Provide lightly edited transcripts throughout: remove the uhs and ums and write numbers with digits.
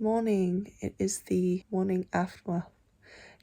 morning. It is the morning after, well,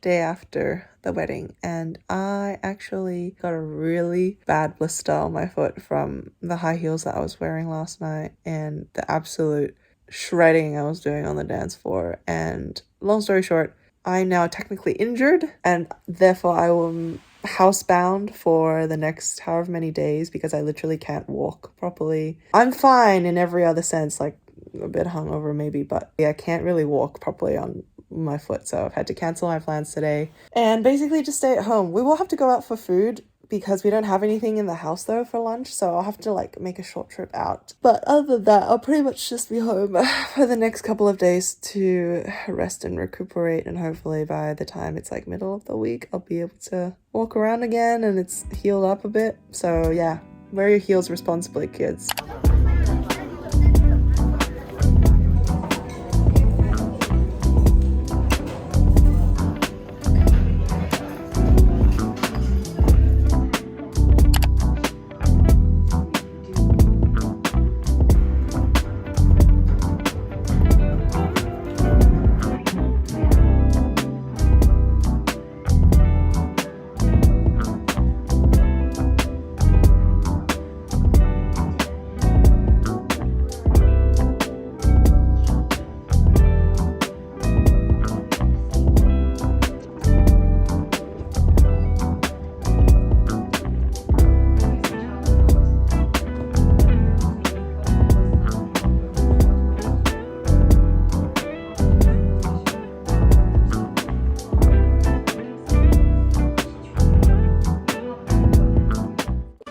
day after the wedding, and I actually got a really bad blister on my foot from the high heels that I was wearing last night and the absolute shredding I was doing on the dance floor. And long story short, I'm now technically injured, and therefore I am housebound for the next however many days because I literally can't walk properly. I'm fine in every other sense, like a bit hungover maybe, but yeah, I can't really walk properly on my foot, so I've had to cancel my plans today and basically just stay at home. We will have to go out for food because we don't have anything in the house though for lunch, so I'll have to like make a short trip out. But other than that, I'll pretty much just be home for the next couple of days to rest and recuperate, and hopefully by the time it's like middle of the week, I'll be able to walk around again and it's healed up a bit. So yeah, wear your heels responsibly, kids.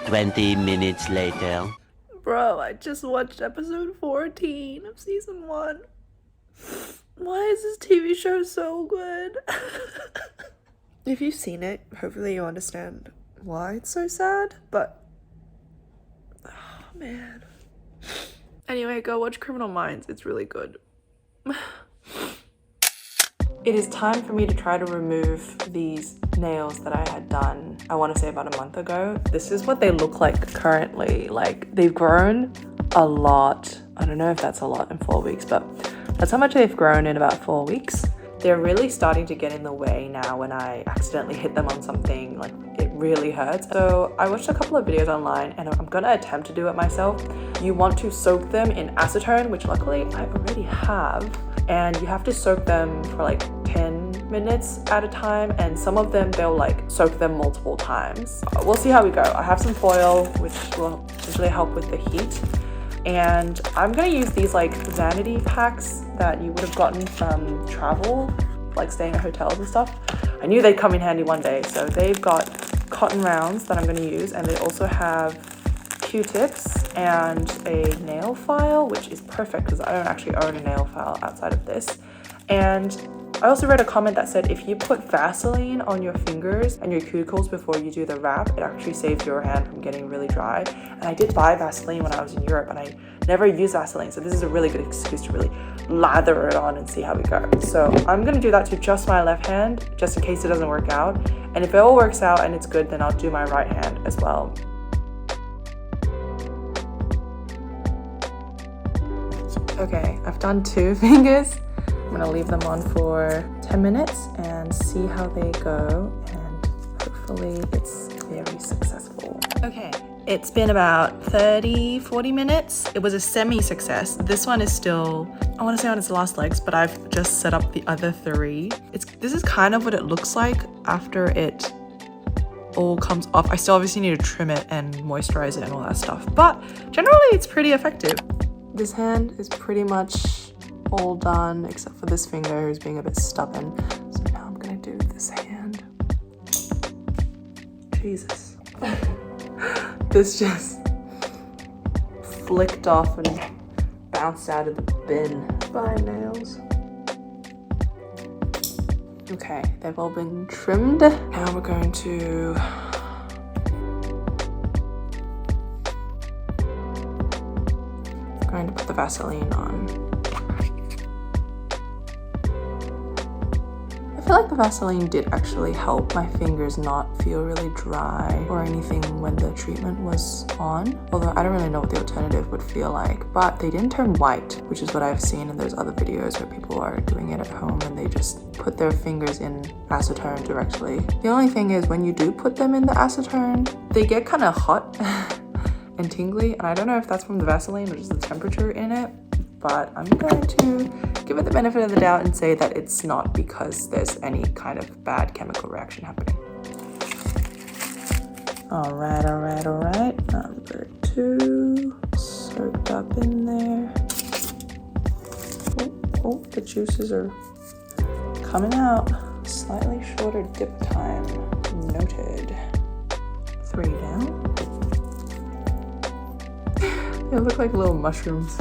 20 minutes later. Bro, I just watched episode 14 of season 1. Why is this TV show so good? If you've seen it, hopefully you understand why it's so sad, but oh man. Anyway, go watch Criminal Minds, it's really good. It is time for me to try to remove these nails that I had done, I want to say about a month ago. This is what they look like currently. Like, they've grown a lot. I don't know if that's a lot in 4 weeks, but that's how much they've grown in about 4 weeks. They're really starting to get in the way now when I accidentally hit them on something, like it really hurts. So I watched a couple of videos online and I'm gonna attempt to do it myself. You want to soak them in acetone, which luckily I already have. And you have to soak them for like 10 minutes at a time, and some of them they'll like soak them multiple times. We'll see how we go. I have some foil which will essentially help with the heat, and I'm gonna use these like vanity packs that you would have gotten from travel, like staying at hotels and stuff. I knew they'd come in handy one day. So they've got cotton rounds that I'm gonna use, and they also have Q-tips and a nail file, which is perfect because I don't actually own a nail file outside of this. And I also read a comment that said if you put Vaseline on your fingers and your cuticles before you do the wrap, it actually saves your hand from getting really dry. And I did buy Vaseline when I was in Europe, and I never used Vaseline, so this is a really good excuse to really lather it on and see how we go. So I'm gonna do that to just my left hand, just in case it doesn't work out. And if it all works out and it's good, then I'll do my right hand as well. Okay, I've done 2 fingers. I'm gonna leave them on for 10 minutes and see how they go, and hopefully it's very successful. Okay, it's been about 30-40 minutes. It was a semi-success. This one is still, I want to say on its last legs, but I've just set up the other 3. This is kind of what it looks like after it all comes off. I still obviously need to trim it and moisturize it and all that stuff, but generally it's pretty effective. This hand is pretty much all done except for this finger who's being a bit stubborn. So now I'm gonna do this hand. Jesus. This just flicked off and bounced out of the bin. Bye, nails. Okay, they've all been trimmed. Now we're going to put the Vaseline on. I feel like the Vaseline did actually help my fingers not feel really dry or anything when the treatment was on. Although I don't really know what the alternative would feel like, but they didn't turn white, which is what I've seen in those other videos where people are doing it at home and they just put their fingers in acetone directly. The only thing is when you do put them in the acetone, they get kind of hot and tingly, and I don't know if that's from the Vaseline or just the temperature in it, but I'm going to give it the benefit of the doubt and say that it's not because there's any kind of bad chemical reaction happening. All right. Number 2, soaked up in there. Oh, the juices are coming out. Slightly shorter dip time, noted. 3 down. They look like little mushrooms.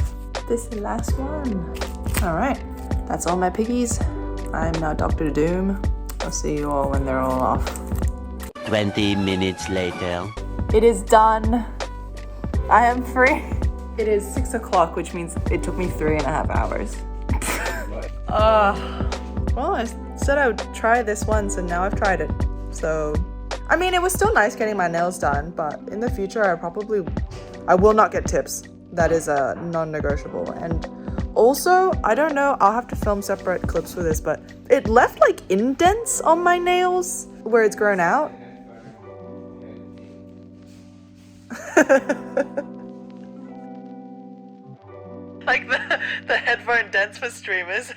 This is the last one. All right, that's all my piggies. I'm now Dr. Doom. I'll see you all when they're all off. 20 minutes later. It is done. I am free. It is 6 o'clock, which means it took me 3.5 hours. Well, I said I would try this once and now I've tried it. So, I mean, it was still nice getting my nails done, but in the future, I will not get tips. That is a non-negotiable. And also, I don't know, I'll have to film separate clips for this, but it left like indents on my nails where it's grown out. Like the headphone dents for streamers.